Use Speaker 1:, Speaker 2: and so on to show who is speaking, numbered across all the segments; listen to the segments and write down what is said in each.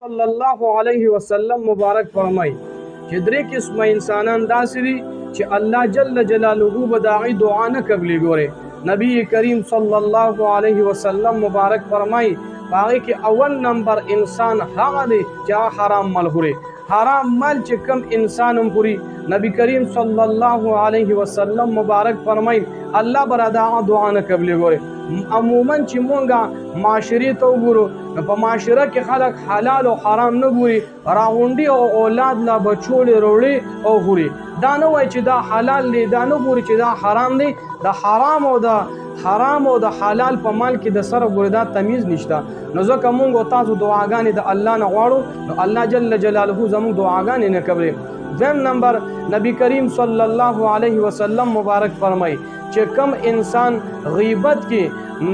Speaker 1: صلی الله علیه وسلم مبارک فرمای چې درې قسمه انسانان داسې دي چې الله جل جلاله به د هغې دعا نه قبلې ګوري. نبی کریم صلی الله علیه وسلم مبارک فرمای په هغې کې اول نمبر انسان هغه دی چې هغه حرام مال خوري. حرام مال چې کم انسان هم خوري، نبی کریم صلی الله علیه وسلم مبارک فرمای الله به د هغه دعا نه قبلې ګوري. عموما چې مونږه معاشرې ته وګورو نو په معاشره کې خلک حلال او حرام نه ګوري، راغونډي او اولاد لا بچوړې وروړي او خوري. دا نه وایي چې دا حلال دی، دا نه ګوري چې دا حرام دی. د حرام او د حلال په مال کې د سره ګوري دا تمیز نشته. نو ځکه مونږ او تاسو دعاګانې د الله نه غواړو نو الله جل جلاله زموږ دعاګانې نه قبلوي. دویم نمبر نبی کریم صلی الله علیه وسلم مبارک فرمای چې کم انسان غیبت کې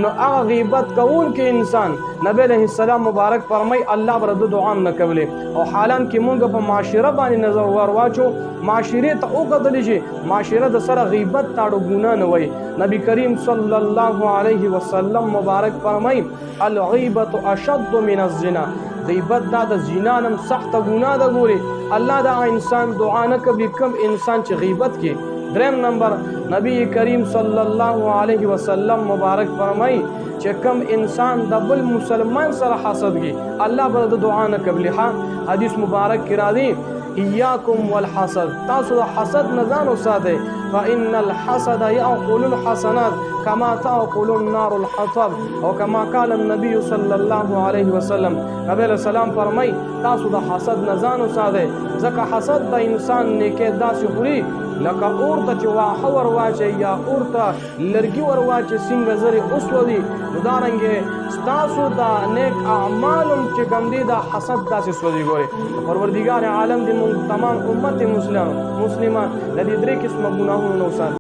Speaker 1: نو هغه غیبت کوونکی انسان نبی علیہ السلام مبارک فرمای الله بر د دعا نه قبلې. او حالان کې مونږ په معاشره باندې نظر ورواچو، معاشره ته وکتل شي معاشره د سره غیبت تاړو ګناه نه وای. نبی کریم صلی الله علیه وسلم مبارک فرمای الغیبت اشد من الزنا، غیبت دا د زنا نم سخت ګناه ده. ګوري الله دا انسان دعا نه قبلې کم انسان چې غیبت کې. دریم نمبر نبی کریم صلی الله علیه وسلم مبارک فرمای چې کم انسان د بل مسلمان سره حسد کی الله به د دعا نه قبلې. حدیث مبارک کې راځي ایاکم والحسد، تاسو د حسد نه ځان وساتئ فإن الحسد يأكل الحسنات كما تأكل النار الحطب او كما قال النبي صلى الله عليه وسلم. نبی علیہ السلام فرمای تاسو د حسد نه ځان وساتئ ځکه حسد د انسان نیکه داسې خوري لکه اور ته چې واښه ور واچي یا اور ته لرګي ور واچي څنګه زرې وسوځي. نو دارنګې ستاسو د نیک اعمالو چې کوم دي د حسد داسې سوځي. ګورئ پروردګار عالم دې موږ تمام امت مسلمان د دې درې قسمه ګناهونو نه وساتي.